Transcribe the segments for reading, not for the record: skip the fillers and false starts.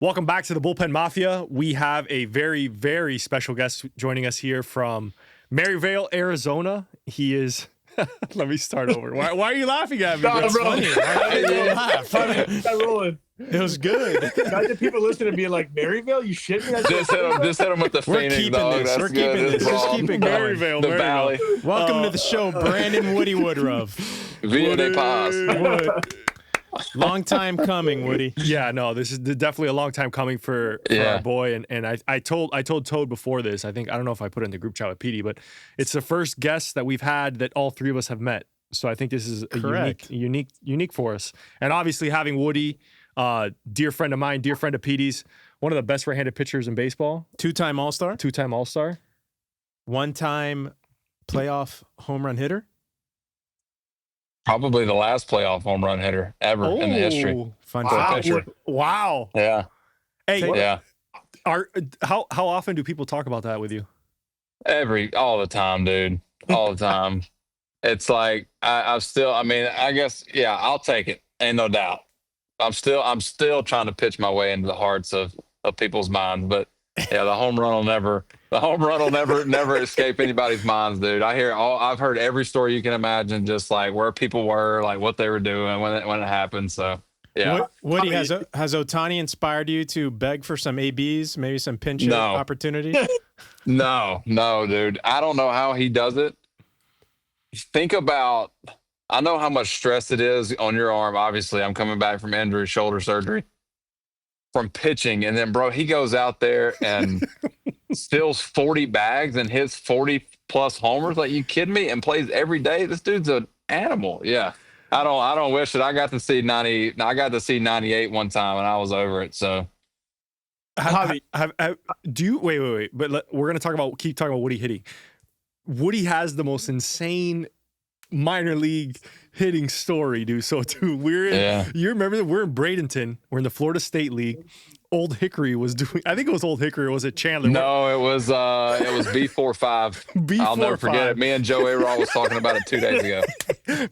Welcome back to the Bullpen Mafia. We have a very, very special guest joining us here from Maryvale, Arizona. He is... Let me start over. Why are you laughing at me? No, It's bro. funny. I don't laugh. Got rolling. It was good. Imagine people listening to be like, Maryville, you shit me? Just hit him with the We're Phoenix, keeping dog. this. That's We're good. keeping this. It's Just wrong. keep it going. The Valley. Welcome to the show, Brandon Woodruff. Via de Paz. Wood. Long time coming, Woody. Yeah, no, this is definitely a long time coming for our boy. And I told Toad before this. I don't know if I put it in the group chat with PD, but it's the first guest that we've had that all three of us have met. So I think this is a unique for us. And obviously having Woody, dear friend of mine, dear friend of PD's, one of the best right-handed pitchers in baseball. Two-time All-Star. One-time playoff home run hitter. Probably the last playoff home run hitter ever in the history. Fun For a fact. pitcher. Wow. Yeah. Hey, Yeah. how often do people talk about that with you? All the time, dude. All the time. It's like I guess, yeah, I'll take it. Ain't no doubt. I'm still trying to pitch my way into the hearts of people's minds, but yeah, the home run will never escape anybody's minds, dude. I've heard every story you can imagine, just like where people were, like what they were doing when it happened. So yeah. Woody, has Ohtani inspired you to beg for some ABs, maybe some pinch hit opportunity? No, dude. I don't know how he does it. Think about, I know how much stress it is on your arm. Obviously, I'm coming back from injury, shoulder surgery, from pitching. And then, bro, he goes out there and steals 40 bags and hits 40 plus homers. Like, you kidding me? And plays every day. This dude's an animal. Yeah. I don't wish it. I got to see 98 one time and I was over it. So Javi, wait. But we're gonna keep talking about Woody hitting. Woody has the most insane minor league hitting story, dude. So, dude, you remember that we're in Bradenton. We're in the Florida State League. Old Hickory was doing. I think it was Old Hickory. Or was it Chandler? No, it was B45. I'll never forget it. Me and Joe A-Raw was talking about it 2 days ago.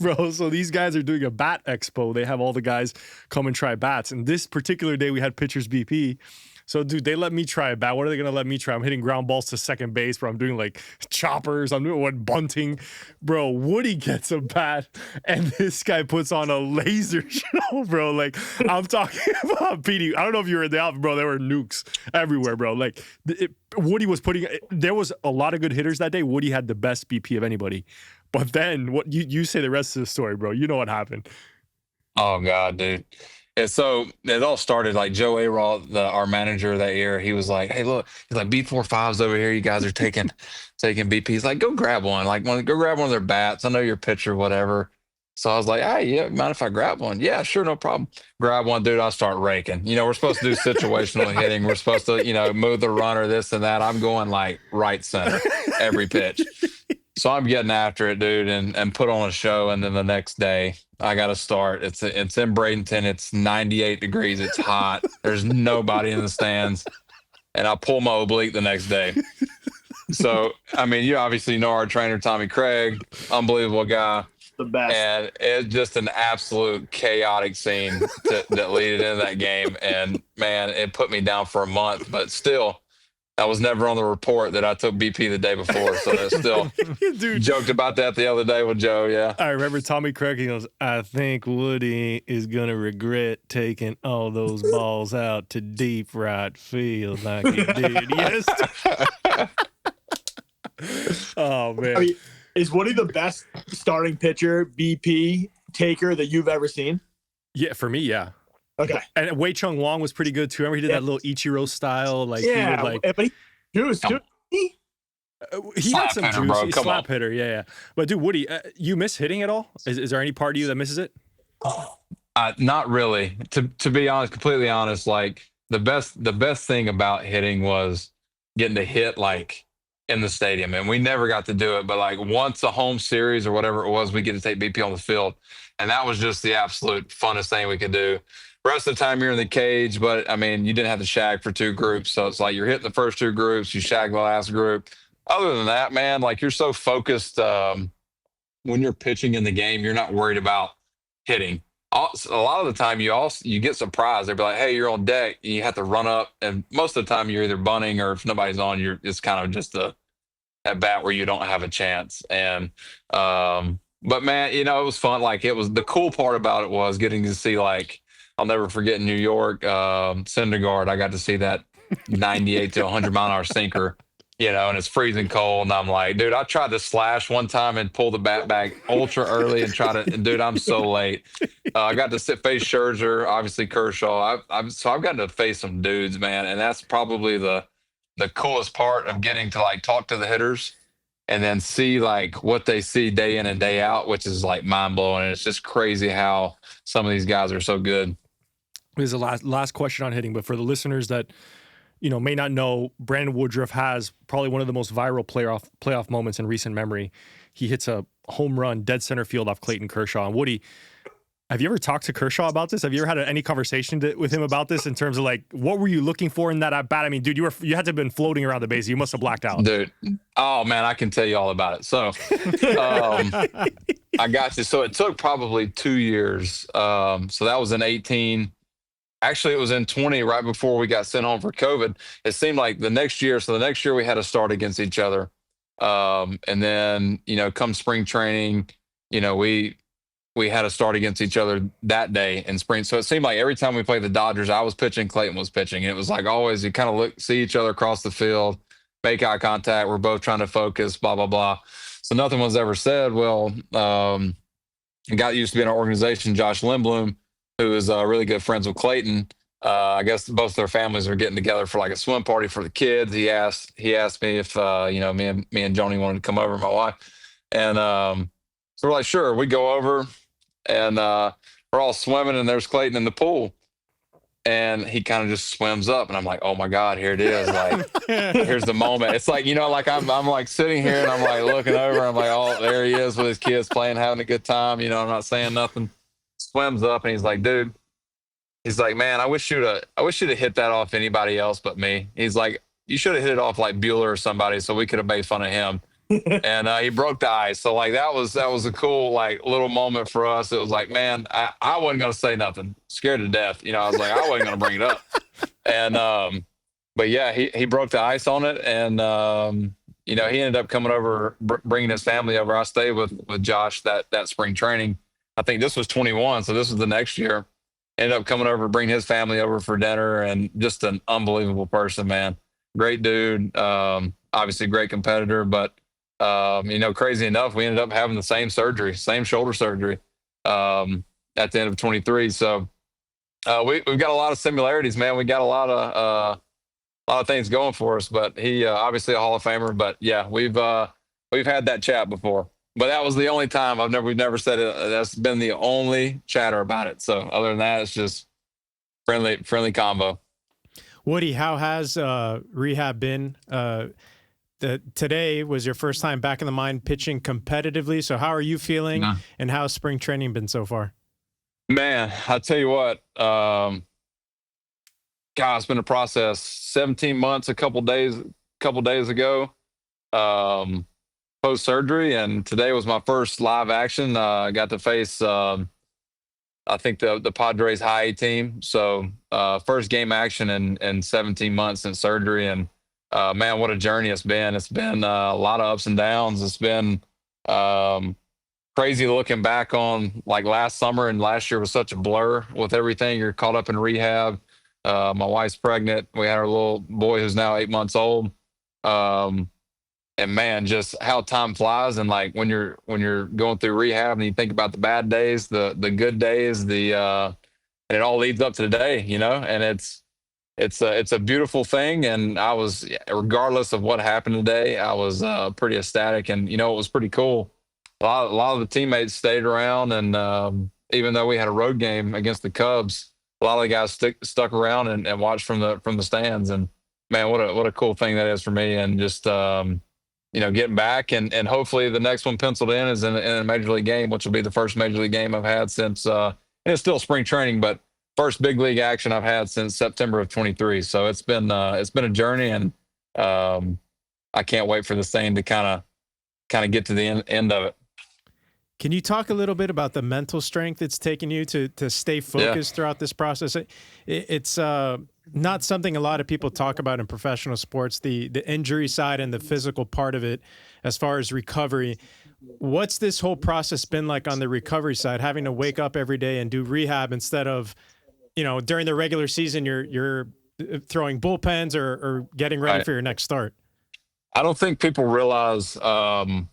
Bro, so these guys are doing a bat expo. They have all the guys come and try bats. And this particular day, we had pitchers BP. So, dude, they let me try a bat. What are they going to let me try? I'm hitting ground balls to second base, bro. I'm doing, like, choppers. I'm doing bunting. Bro, Woody gets a bat, and this guy puts on a laser show, bro. Like, I'm talking about PD. I don't know if you were in the outfit, bro. There were nukes everywhere, bro. Like, Woody was there was a lot of good hitters that day. Woody had the best BP of anybody. But then, what you say the rest of the story, bro. You know what happened. Oh, God, dude. And so it all started like Joe A-Raw, our manager that year. He was like, "Hey, look, he's like B45's over here. You guys are taking BP." He's like, "Go grab one. Go grab one of their bats. I know you're a pitcher, whatever." So I was like, "Hey, yeah, mind if I grab one?" "Yeah, sure, no problem." Grab one, dude. I start raking. We're supposed to do situational hitting. We're supposed to, move the runner, this and that. I'm going like right center every pitch. So I'm getting after it, dude, and put on a show. And then the next day, I got to start. It's in Bradenton. It's 98 degrees. It's hot. There's nobody in the stands. And I pull my oblique the next day. So, I mean, you obviously know our trainer, Tommy Craig, unbelievable guy. The best. And it's just an absolute chaotic scene that led into that game. And, man, it put me down for a month. But still, I was never on the report that I took BP the day before, so I still Dude, joked about that the other day with Joe, yeah. I remember Tommy Craig, he goes, "I think Woody is going to regret taking all those balls out to deep right field like he did yesterday." Oh, man. I mean, is Woody the best starting pitcher, BP taker that you've ever seen? Yeah, for me, yeah. Okay. And Wei Chung Wong was pretty good too. Remember he did that little Ichiro style, like he would but he had some hitter, juice. bro. He's Come slap on. hitter, yeah. But dude, Woody, you miss hitting at all? Is there any part of you that misses it? Not really. To be honest, completely honest, like the best thing about hitting was getting to hit like in the stadium, and we never got to do it. But like once a home series or whatever it was, we get to take BP on the field, and that was just the absolute funnest thing we could do. Rest of the time you're in the cage, but I mean, you didn't have to shag for 2 groups. So it's like you're hitting the first 2 groups, you shag the last group. Other than that, man, like you're so focused when you're pitching in the game, you're not worried about hitting. A lot of the time you get surprised. They'll be like, "Hey, you're on deck." And you have to run up, and most of the time you're either bunting or if nobody's on, it's kind of just a at bat where you don't have a chance. And but man, it was fun. Like it was the cool part about it was getting to see like I'll never forget in New York, Syndergaard. I got to see that 98 to 100 mile an hour sinker. And it's freezing cold. And I'm like, dude, I tried to slash one time and pull the bat back ultra early and and dude, I'm so late. I got to face Scherzer, obviously Kershaw. I've gotten to face some dudes, man. And that's probably the coolest part of getting to like talk to the hitters and then see like what they see day in and day out, which is like mind blowing. And it's just crazy how some of these guys are so good. This is the last question on hitting, but for the listeners that may not know, Brandon Woodruff has probably one of the most viral playoff moments in recent memory. He hits a home run dead center field off Clayton Kershaw. And Woody, have you ever talked to Kershaw about this? Have you ever had any conversation with him about this in terms of like what were you looking for in that at bat? I mean, dude, you had to have been floating around the base. You must have blacked out, dude. Oh man, I can tell you all about it. So, I got you. So it took probably 2 years. So that was in 18. Actually, it was in 20, right before we got sent home for COVID. It seemed like the next year. So the next year we had to start against each other. And then, come spring training, we had to start against each other that day in spring. So it seemed like every time we played the Dodgers, I was pitching, Clayton was pitching. And it was like always, you kind of see each other across the field, make eye contact. We're both trying to focus, blah, blah, blah. So nothing was ever said. Well, a guy that used to be in our organization, Josh Lindblom, who is really good friends with Clayton. I guess both their families are getting together for like a swim party for the kids. He asked me if me and Joni wanted to come over, my wife, and so we're like, sure. We go over, and we're all swimming, and there's Clayton in the pool, and he kind of just swims up, and I'm like, oh my God, here it is! Like, here's the moment. It's like like I'm like sitting here, and I'm like looking over, I'm like, oh, there he is with his kids playing, having a good time. I'm not saying nothing. Swims up and he's like, dude, he's like, man, I wish you'd have hit that off anybody else but me. He's like, you should have hit it off like Bueller or somebody so we could have made fun of him. And he broke the ice. So like that was a cool like little moment for us. It was like, man, I wasn't gonna say nothing, scared to death. I was like, I wasn't gonna bring it up. And but yeah, he broke the ice on it, and he ended up coming over, bringing his family over. I stayed with Josh that spring training. I think this was 21, so this was the next year. Ended up coming over, bring his family over for dinner, and just an unbelievable person, man. Great dude. Obviously, great competitor, but crazy enough, we ended up having the same shoulder surgery, at the end of 23. So we've got a lot of similarities, man. We got a lot of things going for us. But he obviously a Hall of Famer. But yeah, we've had that chat before. But that was the only time we've never said it. That's been the only chatter about it. So other than that, it's just friendly combo. Woody, how has rehab been? Today was your first time back in the mine pitching competitively. So how are you feeling, and how's spring training been so far? Man, I'll tell you what. God, it's been a process. 17 months, a couple days ago. Post surgery, and today was my first live action. I got to face I think the Padres high A team. So first game action in 17 months since surgery, and man, what a journey it's been. It's been a lot of ups and downs. It's been crazy looking back on like last summer, and last year was such a blur with everything. You're caught up in rehab. My wife's pregnant. We had our little boy who's now 8 months old. And man, just how time flies. And like when you're going through rehab and you think about the bad days, the good days, and it all leads up to today, and it's a beautiful thing. And I was, regardless of what happened today, I was pretty ecstatic. And it was pretty cool. A lot of the teammates stayed around, and even though we had a road game against the Cubs, a lot of the guys stuck around and watched from the stands. And man, what a cool thing that is for me. And just getting back, and hopefully the next one penciled in is in a major league game, which will be the first major league game I've had since, and it's still spring training, but first big league action I've had since September of 23. So it's been a journey, and I can't wait for this thing to kind of get to the end of it. Can you talk a little bit about the mental strength it's taken you to stay focused throughout this process? It's not something a lot of people talk about in professional sports, the injury side and the physical part of it as far as recovery. What's this whole process been like on the recovery side, having to wake up every day and do rehab instead of, during the regular season, you're throwing bullpens or getting ready for your next start? I don't think people realize, and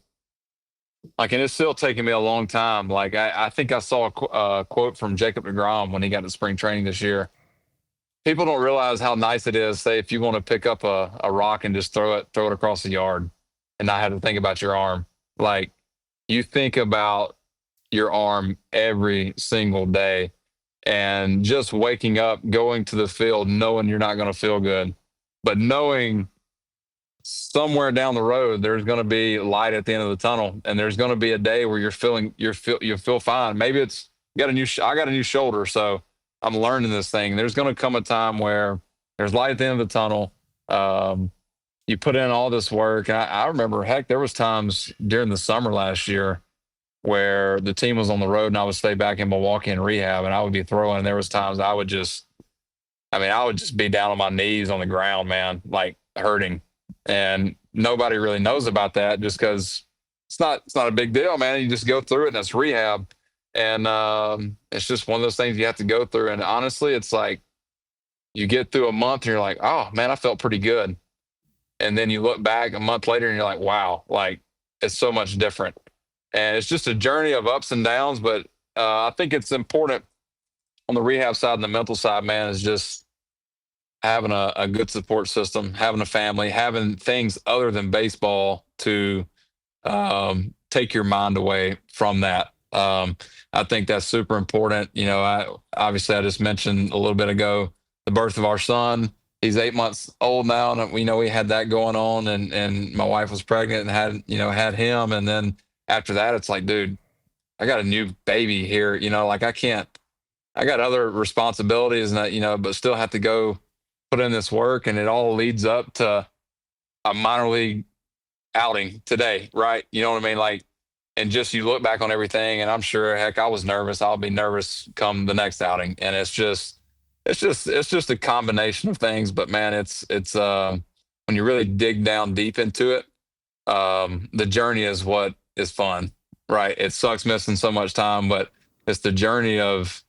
it's still taking me a long time. Like, I think I saw a quote from Jacob deGrom when he got to spring training this year. People don't realize how nice it is, say, if you want to pick up a rock and just throw it across the yard and not have to think about your arm. Like, you think about your arm every single day, and just waking up, going to the field, knowing you're not going to feel good, but knowing somewhere down the road there's going to be light at the end of the tunnel, and there's going to be a day where you feel fine. Maybe it's I got a new shoulder, so I'm learning this thing. There's going to come a time where there's light at the end of the tunnel. You put in all this work. And I remember, heck, there was times during the summer last year where the team was on the road and I would stay back in Milwaukee in rehab, and I would be throwing. And there was times I would just be down on my knees on the ground, man, like hurting. And nobody really knows about that just because it's not a big deal, man. You just go through it, and that's rehab. And it's just one of those things you have to go through. And honestly, it's like you get through a month and you're like, oh, man, I felt pretty good. And then you look back a month later and you're like, wow, like it's so much different. And it's just a journey of ups and downs. But I think it's important on the rehab side and the mental side, man, is just having a good support system, having a family, having things other than baseball to take your mind away from that. I think that's super important. I just mentioned a little bit ago the birth of our son. He's 8 months old now, and we had that going on, and my wife was pregnant and had him. And then after that, it's like, dude, I got a new baby here. Like I got other responsibilities, and but still have to go put in this work, and it all leads up to a minor league outing today, right? You know what I mean? Like, and just you look back on everything, and I'm sure, heck, I was nervous. I'll be nervous come the next outing, and it's just a combination of things. But man, it's when you really dig down deep into it, the journey is what is fun, right? It sucks missing so much time, but it's the journey of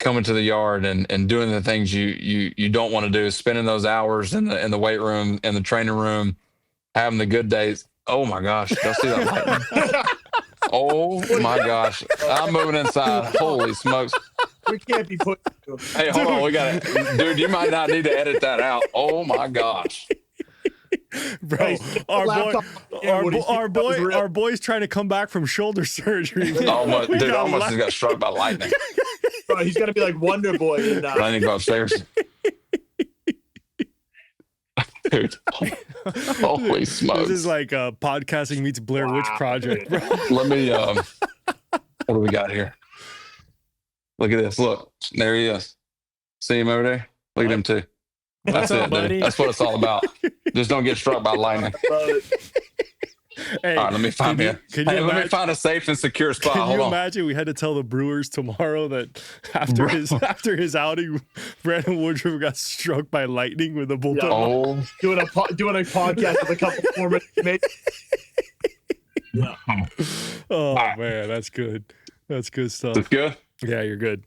coming to the yard and doing the things you don't want to do, spending those hours in the weight room, in the training room, having the good days. Oh my gosh, y'all see that lightning? Oh my gosh, I'm moving inside. Holy smokes. We can't be put. Hey, hold on, we got it, dude. You might not need to edit that out. Oh my gosh, bro, our boy's trying to come back from shoulder surgery. Almost just got struck by lightning. Bro, he's gonna be like Wonder Boy. I need to go upstairs. Dude, holy smokes! This is like podcasting meets Blair Witch Project, bro. Let me. What do we got here? Look at this. Look, there he is. See him over there? Look at him too. That's it, dude. That's what it's all about. Just don't get struck by lightning. Hey, all right, let me find let me find a safe and secure spot. Can you imagine we had to tell the Brewers tomorrow that after his outing, Brandon Woodruff got struck by lightning with a bullpen? Yeah. Oh, doing a podcast with a couple former teammates. Yeah. Oh man, that's good. That's good stuff. That's good. Yeah, you're good.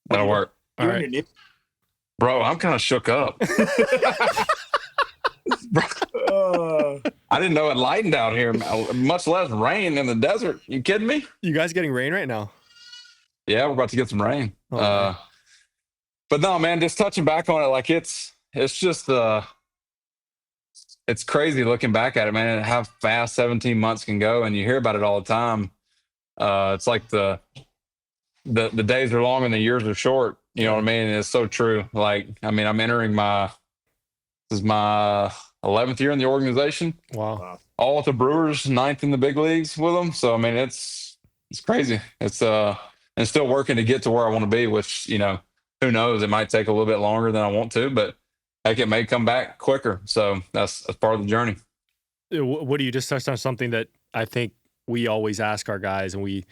That'll work. All right, bro. I'm kind of shook up. I didn't know it lightened out here, much less rain in the desert. You kidding me? You guys getting rain right now? Yeah, we're about to get some rain. Oh, but no, man, just touching back on it, like it's just it's crazy looking back at it, man, and how fast 17 months can go. And you hear about it all the time. It's like the days are long and the years are short. You know what I mean? And it's so true. Like, I mean, I'm entering this is my 11th year in the organization. Wow. All with the Brewers, 9th in the big leagues with them. So, I mean, it's crazy. It's and still working to get to where I want to be, which, who knows? It might take a little bit longer than I want to, but heck, it may come back quicker. So that's part of the journey. What do you just touched on something that I think we always ask our guys, and we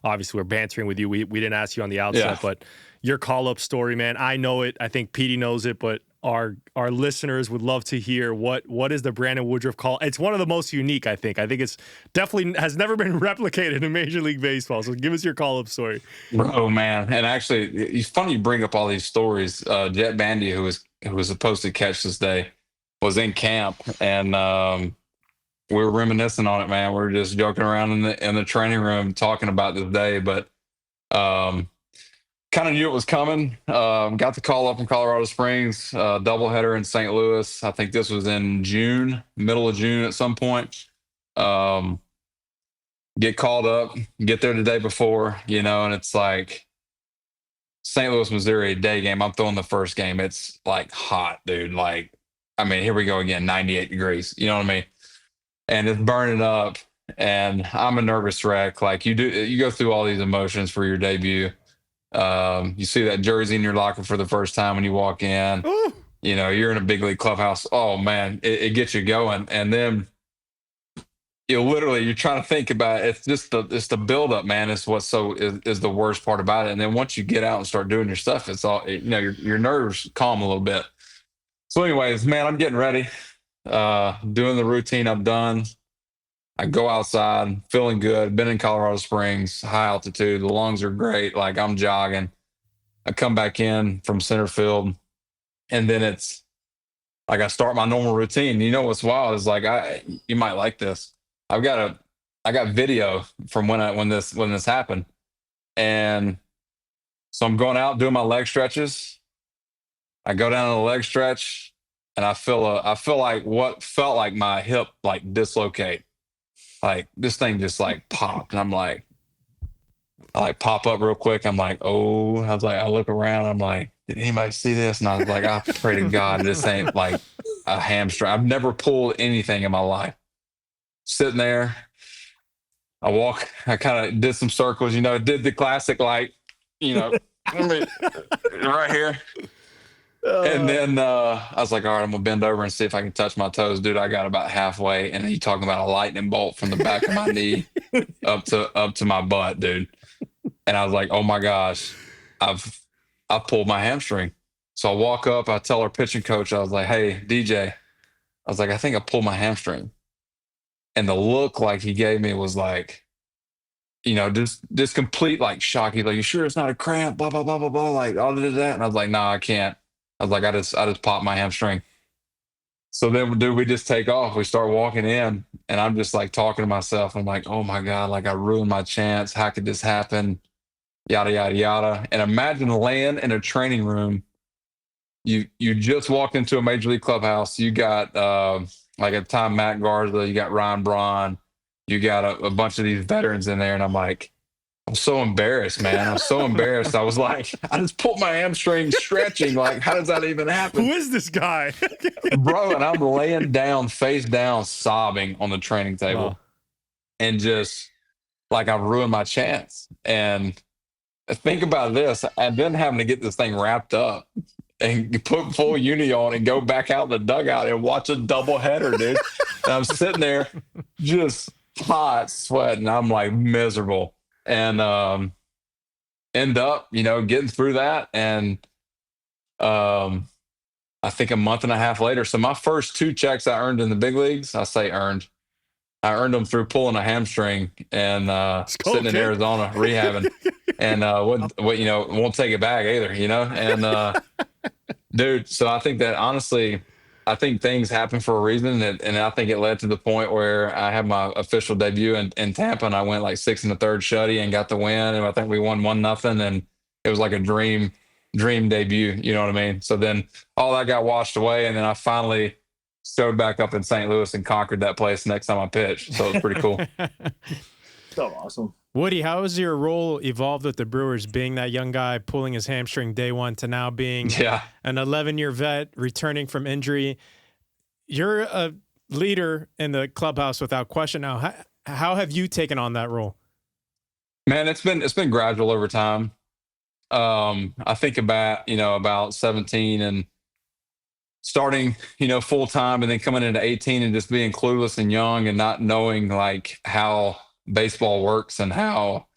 obviously we're bantering with you. We didn't ask you on the outset, but your call-up story, man, I know it. I think Petey knows it, but our listeners would love to hear what is the Brandon Woodruff call. It's one of the most unique, I think. I think it's definitely has never been replicated in Major League Baseball. So give us your call-up story. Oh man. And actually, it's funny you bring up all these stories. Jet Bandy, who was supposed to catch this day, was in camp, and we were reminiscing on it, man. We were just joking around in the training room talking about this day, but kind of knew it was coming. Got the call up from Colorado Springs, doubleheader in St. Louis. I think this was in June, middle of June at some point. Get called up, get there the day before, and it's like St. Louis, Missouri, day game. I'm throwing the first game. It's like hot, dude. Like, I mean, here we go again, 98 degrees. You know what I mean? And it's burning up, and I'm a nervous wreck. Like you go through all these emotions for your debut. You see that jersey in your locker for the first time when you walk in. Ooh. You're in a big league clubhouse. Oh man, it gets you going. And then you're trying to think about it. It's the buildup, man. It's what's is the worst part about it. And then once you get out and start doing your stuff, it's all your nerves calm a little bit. So, anyways, man, I'm getting ready, doing the routine I've done. I go outside, feeling good. Been in Colorado Springs, high altitude. The lungs are great. Like I'm jogging. I come back in from center field, and then it's like I start my normal routine. You know what's wild is like you might like this. I got video from when this happened, and so I'm going out doing my leg stretches. I go down to the leg stretch, and I feel like what felt like my hip like dislocate. Like this thing just like popped, and I like pop up real quick. I'm like, oh, I was like, I look around. I'm like, did anybody see this? And I was like, I pray to God this ain't like a hamstring. I've never pulled anything in my life. Sitting there, I kind of did some circles, did the classic, like, right here. And then I was like, all right, I'm gonna bend over and see if I can touch my toes. Dude, I got about halfway, and you talking about a lightning bolt from the back of my knee up to my butt, dude. And I was like, oh my gosh, I've pulled my hamstring. So I walk up, I tell our pitching coach, I was like, hey, DJ, I was like, I think I pulled my hamstring. And the look like he gave me was like, just complete like shock. He's like, you sure it's not a cramp? Blah, blah, blah, blah, blah. Like all of that. And I was like, no, I can't. I was like, I just popped my hamstring. So then, dude, we just take off. We start walking in, and I'm just like talking to myself. I'm like, oh my God, like I ruined my chance. How could this happen? Yada, yada, yada. And imagine laying in a training room. You just walked into a major league clubhouse. You got like at the time, Matt Garza, you got Ryan Braun, you got a bunch of these veterans in there. And I'm like, I'm so embarrassed, man. I'm so embarrassed. I was like, I just pulled my hamstring stretching. Like, how does that even happen? Who is this guy? Bro, and I'm laying down, face down, sobbing on the training table. And just like I've ruined my chance. And think about this. I've been having to get this thing wrapped up and put full uni on and go back out in the dugout and watch a doubleheader, dude. And I'm sitting there just hot, sweating. I'm like miserable. And end up, getting through that. And I think a month and a half later, so my first 2 checks I earned in the big leagues, I say earned. I earned them through pulling a hamstring and sitting in Arizona rehabbing. And won't take it back either, And dude, so I think that honestly, I think things happen for a reason, and I think it led to the point where I had my official debut in Tampa, and I went like 6 1/3 shutty and got the win, and I think we won 1-0, and it was like a dream debut. You know what I mean? So then all that got washed away, and then I finally showed back up in St. Louis and conquered that place next time I pitched. So it was pretty cool. So awesome. Woody, how has your role evolved with the Brewers, being that young guy pulling his hamstring day one to now being an 11-year vet returning from injury? You're a leader in the clubhouse without question now. How have you taken on that role? Man, it's been gradual over time. I think about 17 and starting, full time, and then coming into 18 and just being clueless and young and not knowing like how baseball works and how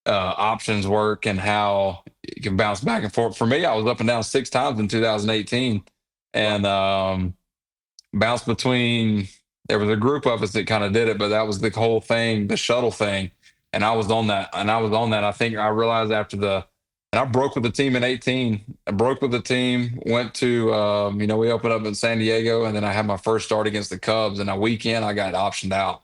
options work and how you can bounce back and forth. For me, I was up and down 6 times in 2018 and bounced between. There was a group of us that kind of did it, but that was the whole thing, the shuttle thing. And I was on that. I think I realized and I broke with the team in 18. I broke with the team, went to, we opened up in San Diego, and then I had my first start against the Cubs. And a weekend, I got optioned out.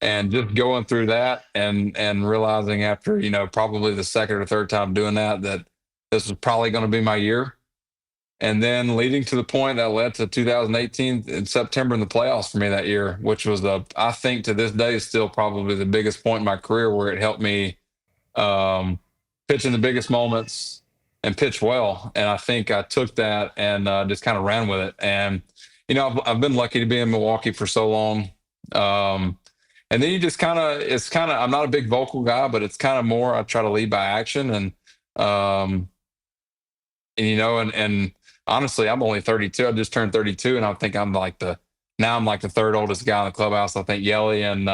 And just going through that and realizing after, probably the second or third time doing that this was probably going to be my year. And then leading to the point that led to 2018 in September in the playoffs for me that year, which was I think to this day is still probably the biggest point in my career where it helped me pitch in the biggest moments and pitch well. And I think I took that and just kind of ran with it. And, I've been lucky to be in Milwaukee for so long. And then you just I'm not a big vocal guy, but it's kind of more, I try to lead by action. And honestly, I'm only 32. I just turned 32, and I think I'm like the third oldest guy in the clubhouse. I think Yelly and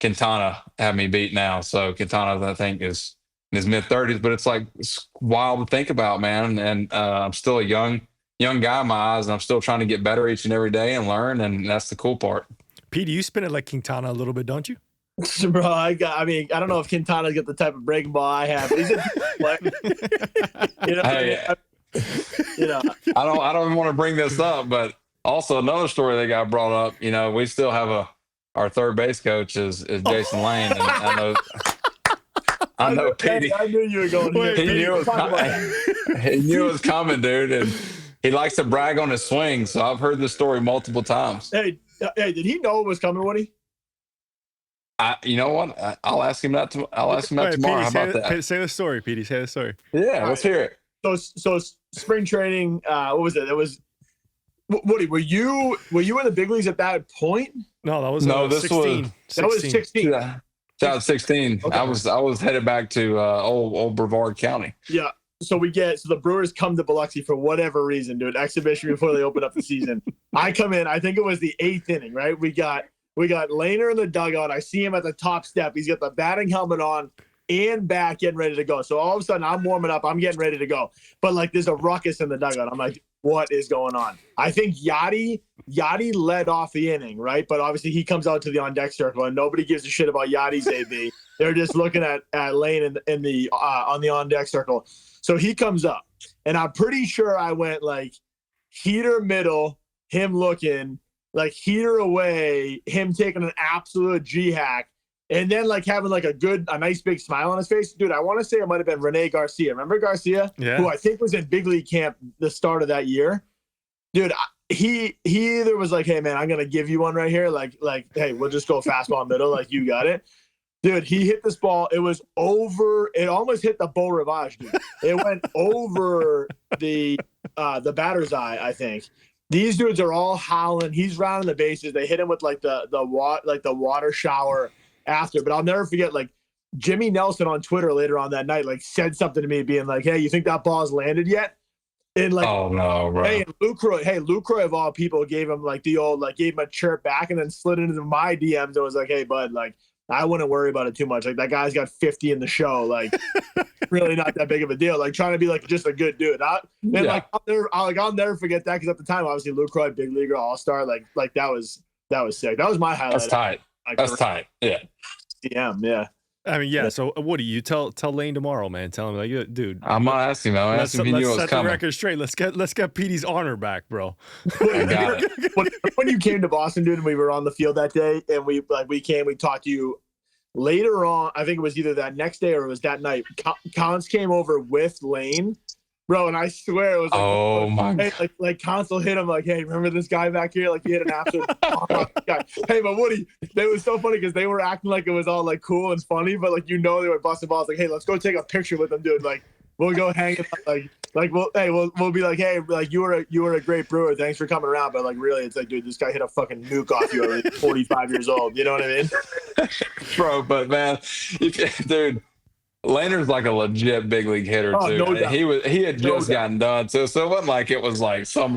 Quintana have me beat now. So Quintana, I think, is in his mid-30s, but it's wild to think about, man. And I'm still a young guy in my eyes, and I'm still trying to get better each and every day and learn, and that's the cool part. Pete, you spin it like Quintana a little bit, don't you? Bro, I don't know if Quintana's got the type of breaking ball I have. He's a player. Hey, I don't want to bring this up, but also another story that got brought up. We still have our third base coach is Jason Lane, and I know Petey. I knew you were going here. He knew it was coming, dude, and he likes to brag on his swing. So I've heard this story multiple times. Hey, did he know it was coming, Woody? You know what? I'll ask him that. I'll ask him that tomorrow. Petey, how about that? Say the story, Petey. Say the story. Yeah, let's hear it. So spring training. What was it? It was. Woody, were you in the big leagues at that point? No, that was this 16. That was 16. That was 16. Okay. I was headed back to old Brevard County. Yeah. So the Brewers come to Biloxi for whatever reason, do an exhibition before they open up the season. I come in. I think it was the 8th inning, right? We got Lehner in the dugout. I see him at the top step. He's got the batting helmet on and back, getting ready to go. So all of a sudden, I'm warming up. I'm getting ready to go. But there's a ruckus in the dugout. I'm like, what is going on? I think Yachty led off the inning, right? But obviously he comes out to the on-deck circle, and nobody gives a shit about Yachty's AB. They're just looking at Lane in the on the on-deck circle. So he comes up, and I'm pretty sure I went heater middle, him looking, heater away, him taking an absolute G-hack, and then having a nice big smile on his face. Dude, I want to say it might have been Rene Garcia. Remember Garcia? Yeah. Who I think was in big league camp the start of that year. Dude, he either was hey, man, I'm going to give you one right here. Hey, we'll just go fastball middle. You got it. Dude, he hit this ball. It was over. It almost hit the Beau Rivage, dude. It went over the batter's eye, I think. These dudes are all howling. He's rounding the bases. They hit him with the water shower after. But I'll never forget, Jimmy Nelson on Twitter later on that night, said something to me being hey, you think that ball's landed yet? And oh no, bro. Hey, Lucroy of all people gave him the old, gave him a chirp back and then slid into my DMs and was hey, bud, I wouldn't worry about it too much. That guy's got 50 in the show. Really not that big of a deal. Trying to be just a good dude. I'll never forget that, because at the time, obviously, Lucroy, big leaguer, all-star. That was sick. That was my highlight. That's tight. That's tight. Yeah. DM, yeah. I mean, yeah. So, Woody, you tell Lane tomorrow, man. Tell him, dude. I'm gonna ask him. I'm asking if he knew it was coming. Let's set the record straight. Let's get Petey's honor back, bro. I got it. When you came to Boston, dude, and we were on the field that day, and we talked to you later on. I think it was either that next day or it was that night. Cons came over with Lane, bro, and I swear it was oh my god, Cons will hit him hey, remember this guy back here? He hit an absolute guy. Hey, but Woody, it was so funny because they were acting like it was all cool and funny, but they were busting balls. Hey, let's go take a picture with them, dude. We'll go hang it up. We'll be hey, you were a great Brewer. Thanks for coming around. But really, it's dude, this guy hit a fucking nuke off you at 45 years old. You know what I mean? Bro, but man, dude, Lehner's a legit big league hitter too. No doubt. He had just gotten done. So it wasn't it was some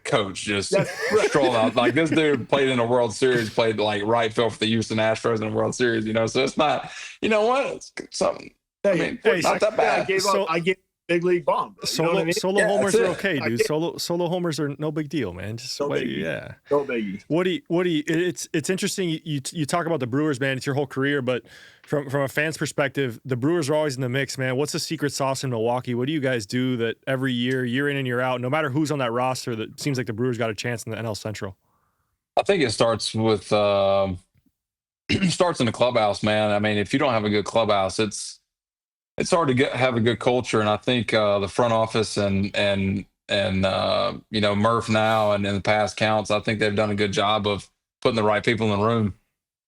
coach just That's right. strolling out. Like this dude played in a World Series, played like right field for the Houston Astros in the World Series, so it's not, you know what? It's something. I mean, not that bad. I gave big league bomb. Bro. You know what I mean? Solo homers are okay, dude. Solo homers are no big deal, man. Just no biggie. Yeah. No biggie. Woody, it's interesting. You talk about the Brewers, man. It's your whole career, but from a fan's perspective, the Brewers are always in the mix, man. What's the secret sauce in Milwaukee? What do you guys do that every year in and year out, no matter who's on that roster, that seems like the Brewers got a chance in the NL Central? I think it starts with starts in the clubhouse, man. I mean, if you don't have a good clubhouse, it's hard to have a good culture. And I think the front office and Murph now and in the past counts, I think they've done a good job of putting the right people in the room.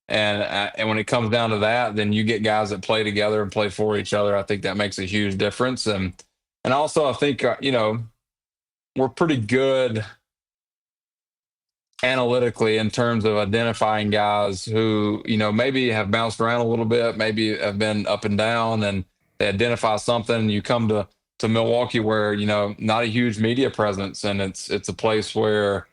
And when it comes down to that, then you get guys that play together and play for each other. I think that makes a huge difference. And also I think, we're pretty good analytically in terms of identifying guys who, maybe have bounced around a little bit, maybe have been up and down, and they identify something. You come to Milwaukee where, not a huge media presence, and it's a place where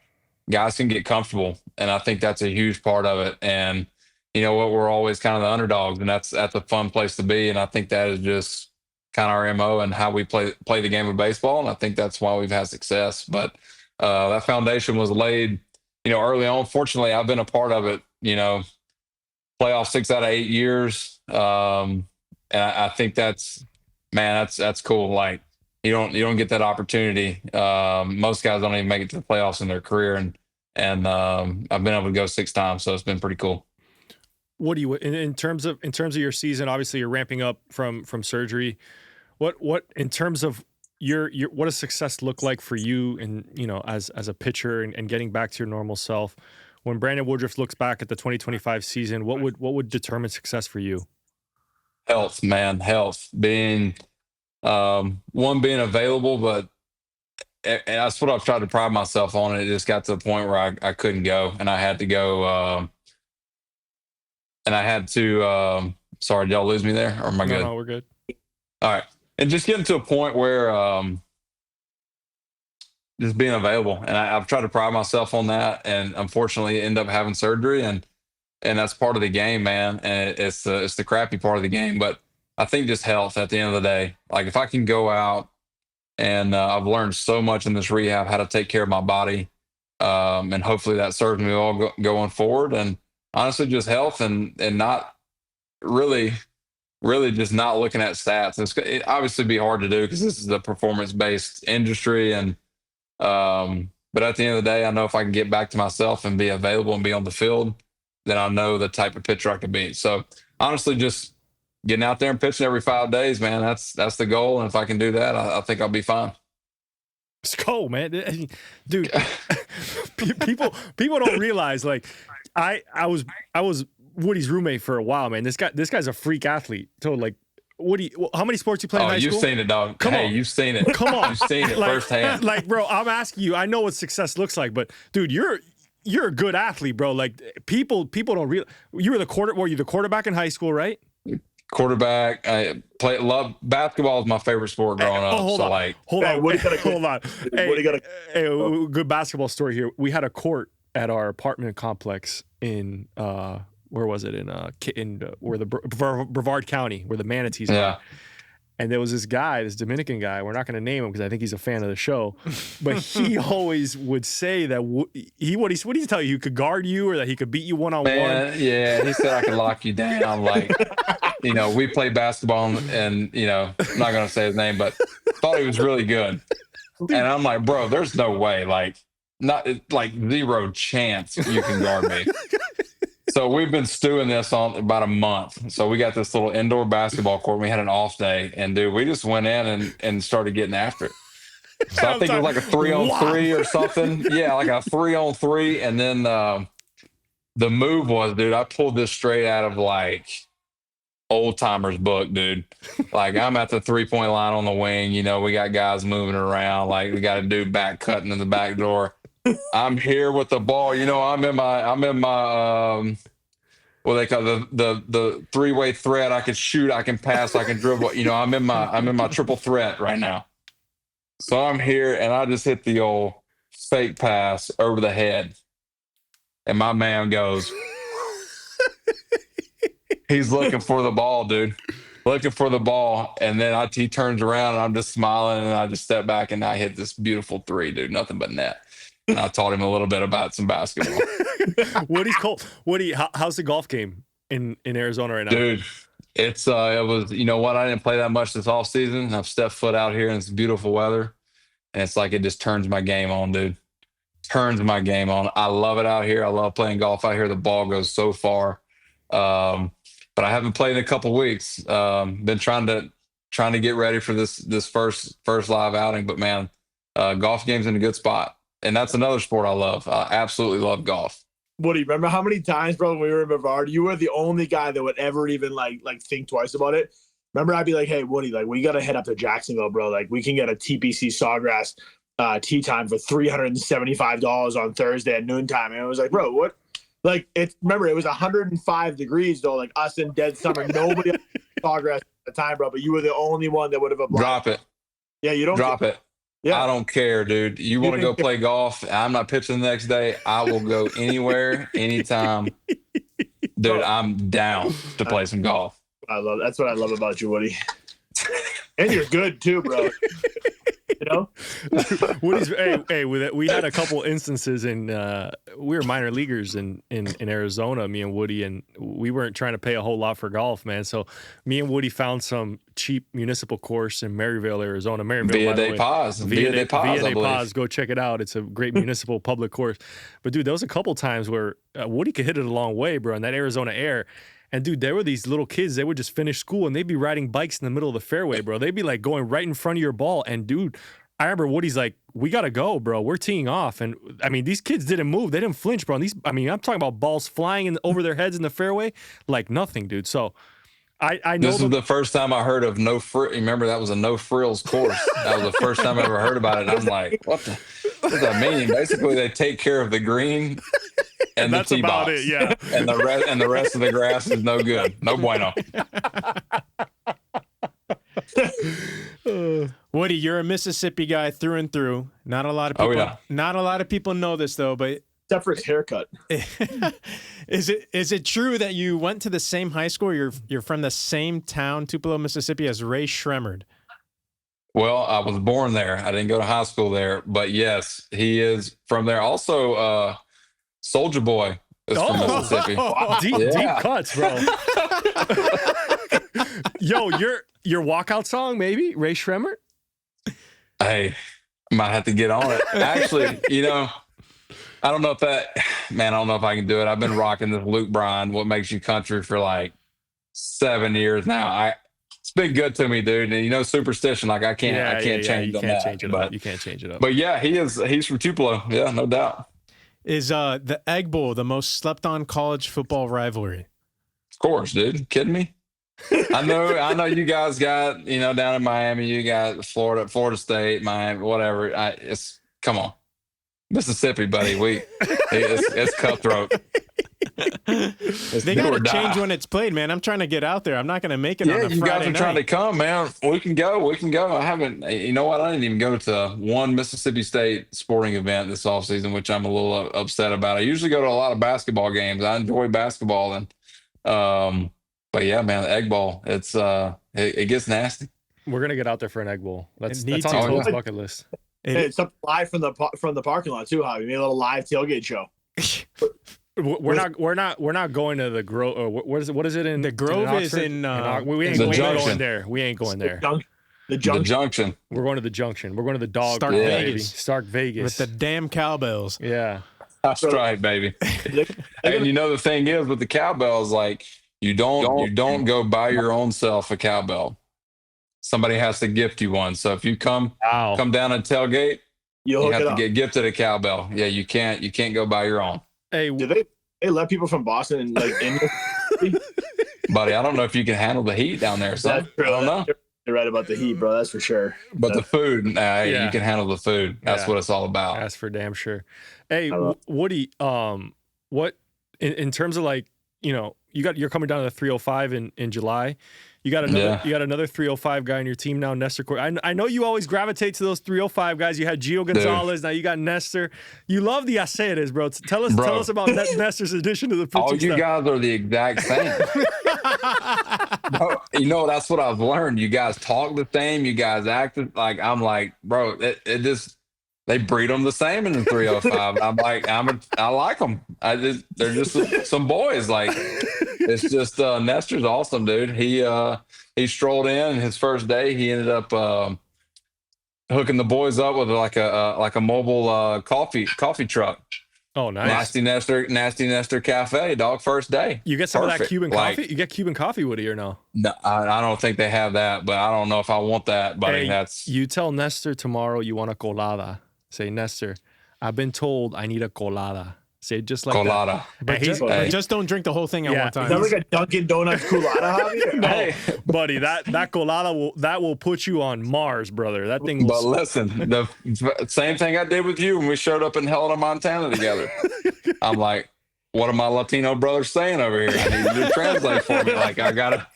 guys can get comfortable. And I think that's a huge part of it. And you know what, we're always kind of the underdogs, and that's a fun place to be. And I think that is just kind of our MO and how we play the game of baseball. And I think that's why we've had success. But that foundation was laid, early on. Fortunately, I've been a part of it, playoff 6 out of 8 years. And I think that's cool. Like you don't get that opportunity. Most guys don't even make it to the playoffs in their career. And I've been able to go 6 times. So it's been pretty cool. What do you, in terms of your season, obviously you're ramping up from surgery. What in terms of your what does success look like for you and as a pitcher and getting back to your normal self? When Brandon Woodruff looks back at the 2025 season, what would determine success for you? Health, man, health. Being being available, but and that's what I've tried to pride myself on. It just got to the point where I couldn't go, and I had to go. Sorry, did y'all lose me there, or am I good? No, we're good. All right. And just getting to a point where just being available. And I've tried to pride myself on that, and unfortunately end up having surgery, and that's part of the game, man. And it's the crappy part of the game. But I think just health at the end of the day. Like if I can go out, and I've learned so much in this rehab, how to take care of my body. And hopefully that serves me all going forward. And honestly, just health and not really just not looking at stats. It obviously be hard to do because this is a performance-based industry. And but at the end of the day, I know if I can get back to myself and be available and be on the field, then I know the type of pitcher I can be. So honestly, just getting out there and pitching every 5 days, man, that's the goal. And if I can do that, I think I'll be fine. Let's go, man. Dude, people don't realize, like, I was Woody's roommate for a while, man. This guy's a freak athlete. So, like, Woody, how many sports you play in high school? You've seen it, dog. Come on. You've seen it. Come on. You've seen it firsthand. Like, bro, I'm asking you. I know what success looks like, but dude, you're a good athlete, bro. Like, people don't realize. You were the quarterback in high school, right? Quarterback. I love basketball. Is my favorite sport growing up. Hold on. Hold on. Hey, good basketball story here. We had a court at our apartment complex in where was it in where the Brevard County, where the Manatees are. And there was this Dominican guy. We're not going to name him because I think he's a fan of the show. But he always would say that what did he tell you? He could guard you, or that he could beat you one-on-one? Yeah, he said I could lock you down. Like, we played basketball, and I'm not going to say his name, but thought he was really good. And I'm like, bro, there's no way, like, not like zero chance you can guard me. So we've been stewing this on about a month. So we got this little indoor basketball court. We had an off day, and dude, we just went in and started getting after it. So I think it was like a 3-on-3 or something. Yeah, like a 3-on-3. And then the move was, dude, I pulled this straight out of like old timers book, dude. Like I'm at the 3-point line on the wing. We got guys moving around. Like we got a dude back cutting in the back door. I'm here with the ball. I'm in my what they call the 3-way threat. I can shoot, I can pass, I can dribble. I'm in my triple threat right now. So I'm here, and I just hit the old fake pass over the head. And my man goes, he's looking for the ball, dude. Looking for the ball. And then he turns around and I'm just smiling and I just step back and I hit this beautiful 3, dude. Nothing but net. And I taught him a little bit about some basketball. Woody's cold. Woody, how's the golf game in Arizona right now? Dude, it was, you know what? I didn't play that much this off season. I've stepped foot out here and it's beautiful weather. And it's like it just turns my game on, dude. Turns my game on. I love it out here. I love playing golf out here. The ball goes so far. But I haven't played in a couple weeks. Been trying to get ready for this first live outing. But man, golf game's in a good spot. And that's another sport I love. I absolutely love golf. Woody, remember how many times, bro, when we were in Brevard, you were the only guy that would ever even like think twice about it. Remember, I'd be like, hey, Woody, like we gotta head up to Jacksonville, bro. Like we can get a TPC Sawgrass tee time for $375 on Thursday at noontime. And I was like, bro, what? Like remember, it was 105 degrees though, like us in dead summer. Nobody Sawgrass at the time, bro. But you were the only one that would have applied. Drop it. Yeah, you don't drop it. Yeah. I don't care, dude. You want to go play golf? I'm not pitching the next day. I will go anywhere, anytime. Dude, I'm down to play some golf. That's what I love about you, Woody. And you're good too, bro. You know? Woody's, we had a couple instances we were minor leaguers in Arizona, me and Woody, and we weren't trying to pay a whole lot for golf, man. So me and Woody found some cheap municipal course in Maryville, Arizona. Villa de Paz. Villa de Paz. Go check it out. It's a great municipal public course. But dude, there was a couple times where Woody could hit it a long way, bro, in that Arizona air. And dude, there were these little kids, they would just finish school and they'd be riding bikes in the middle of the fairway, bro. They'd be like going right in front of your ball. And dude, I remember Woody's like, we got to go, bro. We're teeing off. And I mean, these kids didn't move. They didn't flinch, bro. And I'm talking about balls flying over their heads in the fairway like nothing, dude. So I know. This was the first time I heard of remember that was a no frills course. That was the first time I ever heard about it. And I'm like, what does that mean? Basically, they take care of the green and the that's tee about box. it, yeah. And the rest of the grass is no good. No bueno. Woody, you're a Mississippi guy through and through. Not a lot of people. Oh, yeah. Not a lot of people know this though, but except for his haircut. Is it true that you went to the same high school? You're from the same town, Tupelo, Mississippi, as Ray Shremmerd? Well, I was born there. I didn't go to high school there, but yes, he is from there. Also, Soulja Boy is from Mississippi. Deep cuts, bro. Yo, your walkout song, maybe Ray Shremmerd? Hey, I might have to get on it. Actually, I don't know if I can do it. I've been rocking this Luke Bryan, What Makes You Country, for like 7 years now. It's been good to me, dude. And superstition, like I can't change you on can't that. change it up. You can't change it up. But yeah, he's from Tupelo. Yeah, no doubt. Is the Egg Bowl the most slept on college football rivalry? Of course, dude. Kidding me? I know you guys got, down in Miami, you got Florida State, Miami, whatever. Come on. Mississippi, buddy. It's cutthroat. They got to change when it's played, man. I'm trying to get out there. I'm not going to make it on a Friday night. You guys are trying to come, man. We can go. I haven't, you know what? I didn't even go to one Mississippi State sporting event this offseason, which I'm a little upset about. I usually go to a lot of basketball games. I enjoy basketball. But yeah, man, the Egg Bowl, it gets nasty. We're going to get out there for an Egg Bowl. That's on Toad's bucket list. It's up live from the parking lot too, Javi. Maybe a little live tailgate show. We're not going to the Grove. What is it in the Grove? In is in we ain't going there. We ain't going there. The junction. We're going to the junction. We're going to the dog. Stark Bowl, Vegas. baby. Stark Vegas with the damn cowbells. Yeah, that's right, baby. And the thing is with the cowbells, like you don't go buy your own self a cowbell. Somebody has to gift you one. So if you come down and tailgate, you have to get gifted a cowbell. Yeah, you can't go buy your own. Hey, do they let people from Boston and like in? Buddy, I don't know if you can handle the heat down there. So I don't know. You're right about the heat, bro. That's for sure. But the food, you can handle the food. That's what it's all about. That's for damn sure. Hey, Woody, what in terms of like, you're coming down to the 305 in July. You got another 305 guy on your team now, Nestor. I know you always gravitate to those 305 guys. You had Gio Gonzalez, now you got Nestor. You love the aceres, bro. Tell us about Nestor's addition to the pitching all you staff. guys are the exact same. That's what I've learned. You guys talk the same. You guys act like, I'm like, bro, it just, they breed them the same in the 305. I'm like, I like them. They're just some boys. Like, it's just Nestor's awesome, dude. He strolled in his first day. He ended up hooking the boys up with like a mobile coffee truck. Oh, nice. Nasty Nestor Cafe, dog. First day. You get some of that Cuban coffee? You get Cuban coffee, Woody, or no? No, I don't think they have that, but I don't know if I want that, buddy. Hey, you tell Nestor tomorrow you want a colada. Say, Nestor, I've been told I need a colada. Say it just like colada. that. But just don't drink the whole thing at one time. Is that like a Dunkin' Donuts colada, Javi? No, hey, buddy, that colada will put you on Mars, brother. That thing will... But listen, the same thing I did with you when we showed up in Helena, Montana together. I'm like, what are my Latino brothers saying over here? I need you to translate for me. Like, I gotta,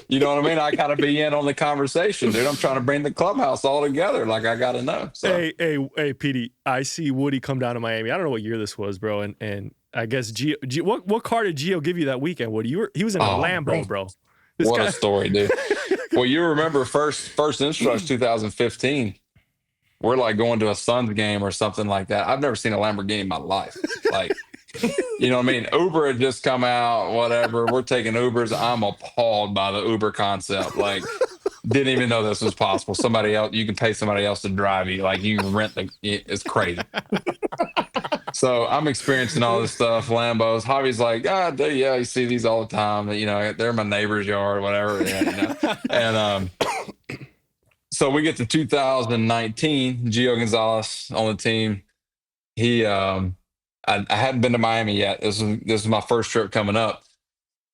you know what I mean? I gotta be in on the conversation, dude. I'm trying to bring the clubhouse all together. Like, I gotta know. So. Hey, PD, I see Woody come down to Miami. I don't know what year this was, bro. And I guess Gio, what car did Gio give you that weekend, Woody? He was in a Lambo, bro. What a story, dude. Well, you remember first instructs 2015. We're like going to a Suns game or something like that. I've never seen a Lamborghini in my life. Like, you know what I mean? Uber had just come out, whatever. We're taking Ubers. I'm appalled by the Uber concept. Like, didn't even know this was possible. Somebody else, you can pay somebody else to drive you. Like, you can it's crazy. So I'm experiencing all this stuff, Lambos. Javi's like, yeah, you see these all the time. You know, they're in my neighbor's yard, whatever. Yeah, you know? And so we get to 2019, Gio Gonzalez on the team. He I hadn't been to Miami yet. This is my first trip coming up.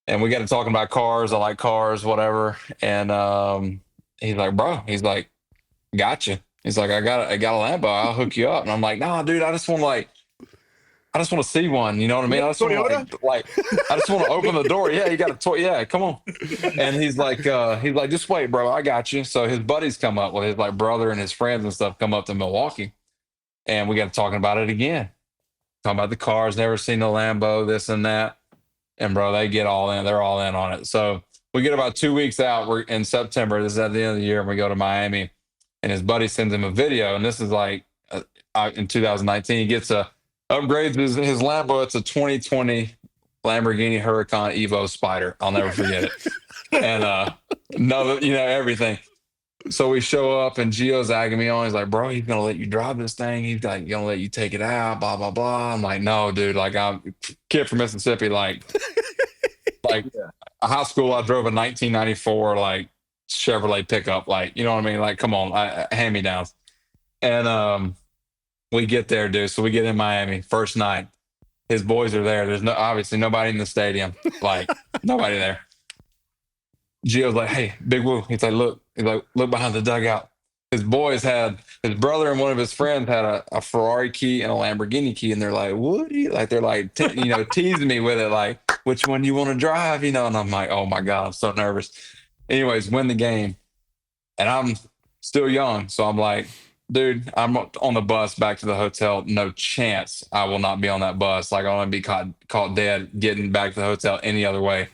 And we got to talking about cars. I like cars, whatever. And he's like, bro, gotcha. He's like, I got a Lambo. I'll hook you up. And I'm like, nah, dude, I just want to see one. You know what I mean? I just want to open the door. Yeah, you got a toy. Yeah, come on. And he's like, just wait, bro. I got you. So his buddies come up with his like brother and his friends and stuff come up to Milwaukee. And we got to talking about it again. Talking about the cars, never seen no Lambo, this and that. And bro, they get all in. They're all in on it. So we get about 2 weeks out. We're in September. This is at the end of the year. And we go to Miami. And his buddy sends him a video. And this is like in 2019. He gets upgrades his Lambo. It's a 2020 Lamborghini Huracan Evo Spider. I'll never forget it. And everything. So we show up and Gio's agging me on. He's like, bro, he's going to let you drive this thing. He's like, going to let you take it out, blah, blah, blah. I'm like, no, dude. Like, I'm a kid from Mississippi. Like a high school, I drove a 1994, like, Chevrolet pickup. Like, you know what I mean? Like, come on, hand-me-downs. And we get there, dude. So we get in Miami, first night. His boys are there. There's obviously nobody in the stadium. Like, nobody there. Gio's like, hey, Big Woo. He's like, look behind the dugout. His boys had, his brother and one of his friends had a Ferrari key and a Lamborghini key. And they're like, Woody? Like, they're like, teasing me with it. Like, which one you want to drive? You know? And I'm like, oh my God, I'm so nervous. Anyways, win the game. And I'm still young. So I'm like, dude, I'm on the bus back to the hotel. No chance I will not be on that bus. Like, I want to be caught dead getting back to the hotel any other way.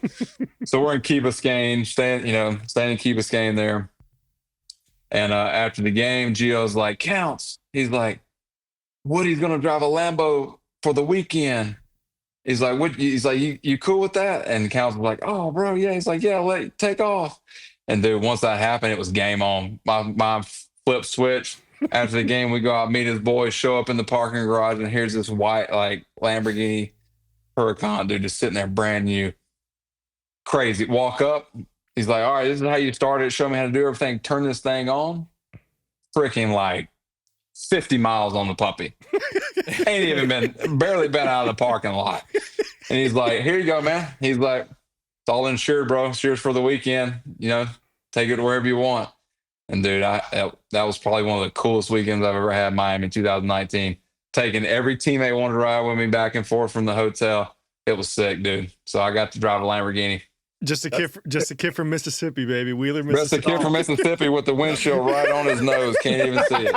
So we're in Key Biscayne, staying in Key Biscayne there. And after the game, Gio's like, counts. He's like, Woody's going to drive a Lambo for the weekend. He's like, what? He's like, you cool with that? And Counts was like, oh, bro, yeah. He's like, yeah, take off. And dude, once that happened, it was game on. My flip switch. After the game, we go out, meet his boys, show up in the parking garage, and here's this white, like, Lamborghini Huracan, dude, just sitting there brand new. Crazy. Walk up. He's like, all right, this is how you start it. Show me how to do everything. Turn this thing on. Freaking, like, 50 miles on the puppy. Ain't even barely been out of the parking lot. And he's like, here you go, man. He's like, it's all insured, bro. It's yours for the weekend. You know, take it wherever you want. And dude, that was probably one of the coolest weekends I've ever had in Miami in 2019. Taking every teammate wanted to ride with me back and forth from the hotel. It was sick, dude. So I got to drive a Lamborghini. Just a kid from Mississippi, baby. Wheeler, That's Mississippi. the kid from Mississippi with the windshield right on his nose. Can't even see it.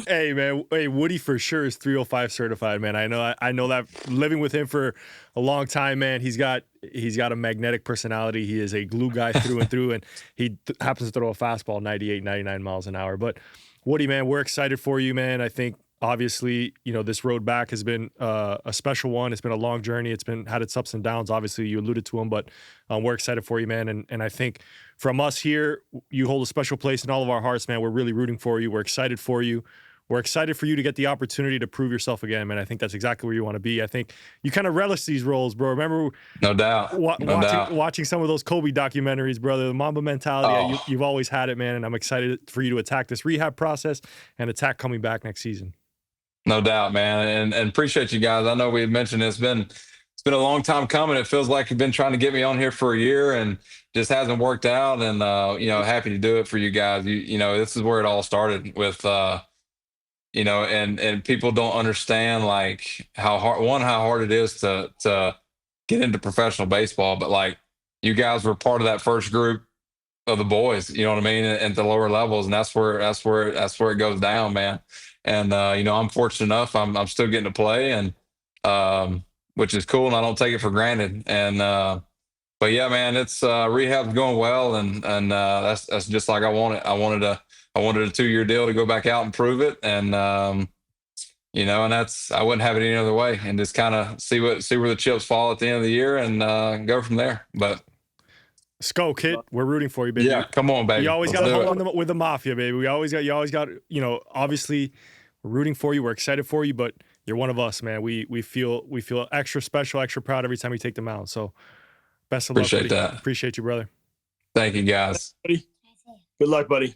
Hey man, Woody for sure is 305 certified, man. I know that living with him for a long time, man. He's got a magnetic personality. He is a glue guy through and through, and he happens to throw a fastball 98, 99 miles an hour. But Woody, man, we're excited for you, man. I think obviously, this road back has been a special one. It's been a long journey. It's had its ups and downs. Obviously, you alluded to them, but we're excited for you, man. And I think from us here, you hold a special place in all of our hearts, man. We're really rooting for you. We're excited for you. We're excited for you to get the opportunity to prove yourself again, man. I think that's exactly where you want to be. I think you kind of relish these roles, bro. Remember, no doubt, watching some of those Kobe documentaries, brother. The Mamba mentality, you've always had it, man. And I'm excited for you to attack this rehab process and attack coming back next season. No doubt, man, and appreciate you guys. I know we had mentioned it's been a long time coming. It feels like you've been trying to get me on here for a year and just hasn't worked out. And happy to do it for you guys. This is where it all started with, and people don't understand like how hard it is to get into professional baseball. But like you guys were part of that first group of the boys, you know what I mean, at the lower levels, and that's where it goes down, man. And I'm fortunate enough. I'm still getting to play, and which is cool, and I don't take it for granted. And but yeah, man, it's rehab's going well, and that's just like I wanted. I wanted a 2-year deal to go back out and prove it, and and that's I wouldn't have it any other way, and just kind of see where the chips fall at the end of the year, and go from there. But Sko, kid, we're rooting for you, baby. Yeah, come on, baby. You always got to hold with the Mafia, baby. You always got, obviously we're rooting for you. We're excited for you, but you're one of us, man. We feel extra special, extra proud every time you take the mound. So best of luck. Appreciate that. Appreciate you, brother. Thank you, guys. Good luck, buddy.